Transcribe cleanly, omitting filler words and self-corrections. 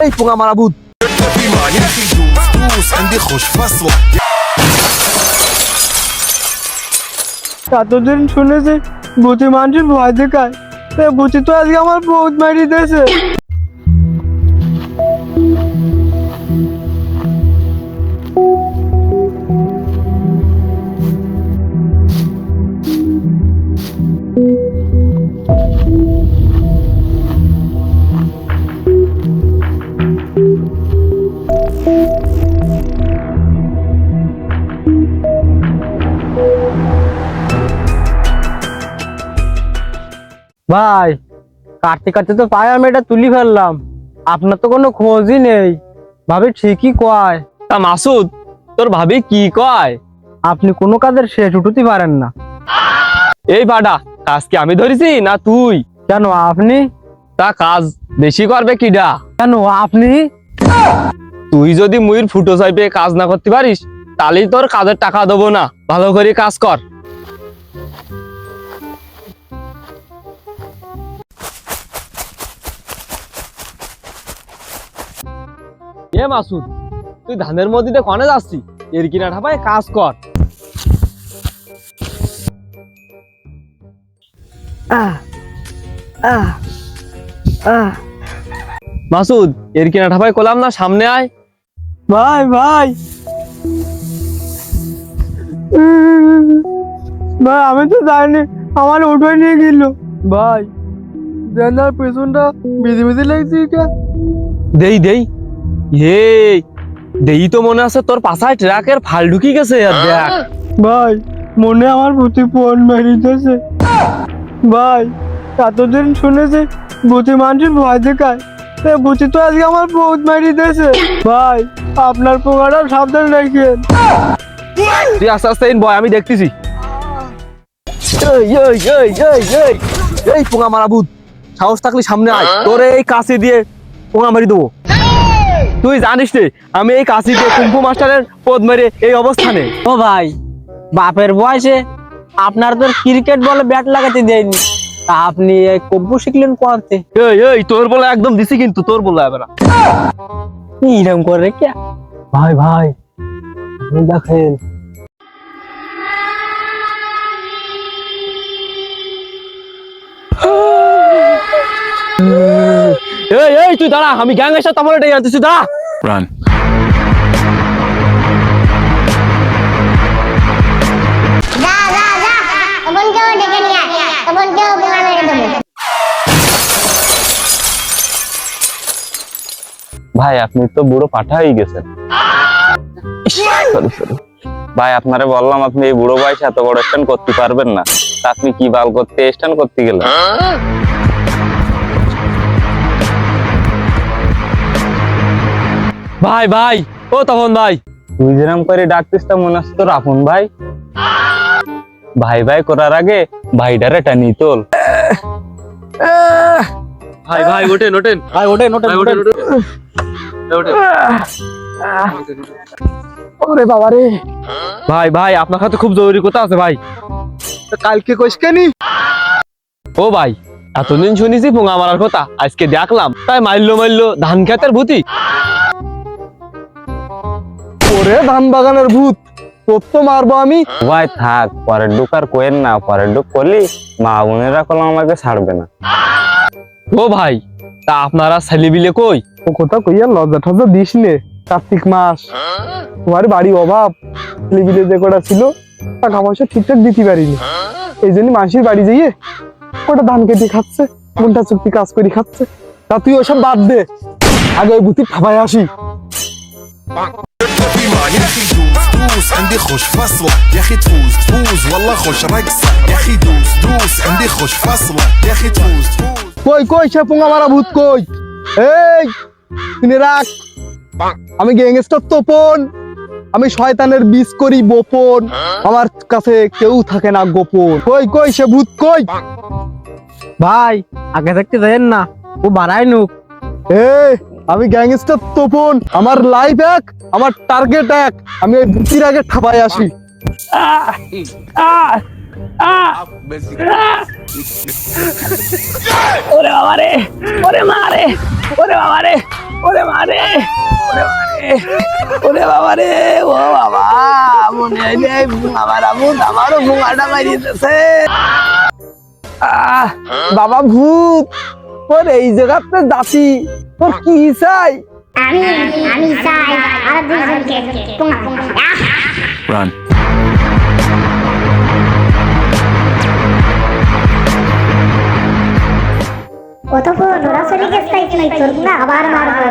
এই পোঙা মারা ভূত। এতদিন শুনেছি ভূতি মানুষের ভয় দেখায়, ভূতি তো আজকে আমার বহুত মারি দিয়েছে। ভাই কাটতে কাটতে তো পায়ে আমি এটা তুলি ফেললাম, আপনার তো কোনো খোঁজই নেই। ভাবি ঠিকই কয়। তা মাসুদ, তোর ভাবি কি কয়? আপনি কোনো কাজের শেষ উঠতে পারেন না। এই বাডা, কাজ কি আমি ধরেছি না তুই? কেন আপনি? তা কাজ বেশি করবে কিডা? কেন আপনি? তুই যদি মুইর ফুটো চাইপে কাজ না করতে পারিস, তাহলেই তোর কাজের টাকা দেবো না। ভালো করে কাজ কর। এ মাসুদ, তুই ধানের মধ্যে কনে যাচ্ছি? এর কিনা ঠাপায় কাজ কর। মাসুদ, এর কিনা ঠাপায় কলাম না, সামনে আয়। ভাই ভাই ভাই আমি তো জানি, আমার উঠে নিয়ে গেল। ভাই জানার পেছনটা বিধি বিধি লাগছে কে? দেই দেই, হে দেই তো মনে আছে তোর পাশায় ট্রাকের ফাল ঢুকি গেছে। আর দেখ ভাই মনে আমার ভূতি ফোন মেরিতেছে। ভাই এতদিন শুনেছি ভূতি মানুষের ভয় দেখায়, ভূতি তো আজকে আমার বহুত মারি দিয়েছে। ভাই আপনার পোকাটা সাবধান রাখেন। তুই আস্তে আস্তে বয়, আমি দেখতেছি। এই পোঙা মারা ভূত, সাহস থাকলে সামনে আয়, তোর এই কাছে দিয়ে পোঙা মারি দেবো। তুই জানিস রে, আমি এই কাছে দিয়ে কুম্ফু মাস্টারের পদ মেরে এই অবস্থানে। ও ভাই বাপের বয়সে আপনার তো ক্রিকেট বলে ব্যাট লাগাতে দেয়নি, তা আপনি এই কব্বু শিখলেন করতে? এই তোর বলে একদম দিছি, কিন্তু তোর বলে হবে না। এরকম করে কে? ভাই ভাই দেখেন এই তুই দাঁড়া, আমি গ্যাং এসে তোমার এটাই আনতেছি, দাঁড়া। Run. বোনকেও ডেকে নিয়ে আয়, বোনকেও পোঙা মেরে দেবো। ভাই আপনি তো বুড়ো পাঠা হয়ে গেছেন। ভাই আপনারে বললাম আপনি এই বুড়ো বয়সে এত বড় স্ট্যান্ড করতে পারবেন না, তা আপনি কি বাল করতে স্ট্যান্ড করতে গেলেন? ভাই ভাই, ও তখন ভাই, তুই যেরকম করে ডাকতিস তা মনে হচ্ছে তোর আপন ভাই। ভাই ভাই করার আগে ভাইডারে টানি তোল। ভাই ভাই ওঠেন ওঠেন, ভাই ওঠেন ওঠেন ভাই ওঠেন ওঠেন। ওঠেন। ওরে বাবা রে, ভাই ভাই আপনার সাথে খুব জরুরি কথা আছে ভাই। কালকে কইস কেনি? ও ভাই, এতদিন শুনেছি পোঙা মারার কথা, আজকে দেখলাম তাই মারলো ধান খেতের ভূতি। ওরে ধান বাগানের ভূত, তোর তো মারবো আমি। ভাই থাক, পরের ডুক আর কোয়েন না, পরের ডুক করলি মা বোনেরা কলম আমাকে ছাড়বে না। ও ভাই, তা আপনারা ছেলেবিলে কই? ও কথা কইয়া লজ্জা টজ্জা দিস নে, কার্তিক মাস, তোমার বাড়ি অভাব, ছেলেপিলে যে কটা ছিল টাকা পয়সা ঠিকঠাক দিতে পারিনি, এই জন্য মাসির বাড়ি যাইয়ে ওটা ধান কেটে খাচ্ছে, মনটা চুক্তি কাজ করে খাচ্ছে। তা তুই ওসব বাদ দে, আগে ওই ভূতি ঠাপায় আসি। يا اخي دوس دوس عندي خوش فصلة يا اخي تفوز تفوز والله خوش رقصة يا اخي دوس دوس عندي خوش فصلة يا اخي تفوز تفوز কই কই সে পোঙা মারা ভূত কই? এই তিনি রাখ, আমি গ্যাংস্টার তোপন, আমি শয়তানের বীজ করি বপন, আমার কাছে কেউ থাকে না গোপন। কই কই সে ভূত কই? ভাই আগে থাকতে দেন না, ও বাড়াই নুক। আমি গ্যাংস্টার তোপন, আমার লাইফ এক, আমার টার্গেট এক, আমি ওই ভূতির আগে ঠাপায় আসি। ওরে বাবা রে, ওরে মা রে। ওরে বাবা রে, ও বাবা, মনে হয় যে আমার ভূত আমারও ভুঙাটা মারিয়ে দিতেছে। বাবা ভূত, তোর এই জায়গাতে যাচ্ছি, তোর কি চাই? আমি চাই আর দুজনকে পুঙ্গা পুঙ্গা। Run. ও তো পুরো নড়াচড়ি গেছে, তাই তোর না আবার মারবো।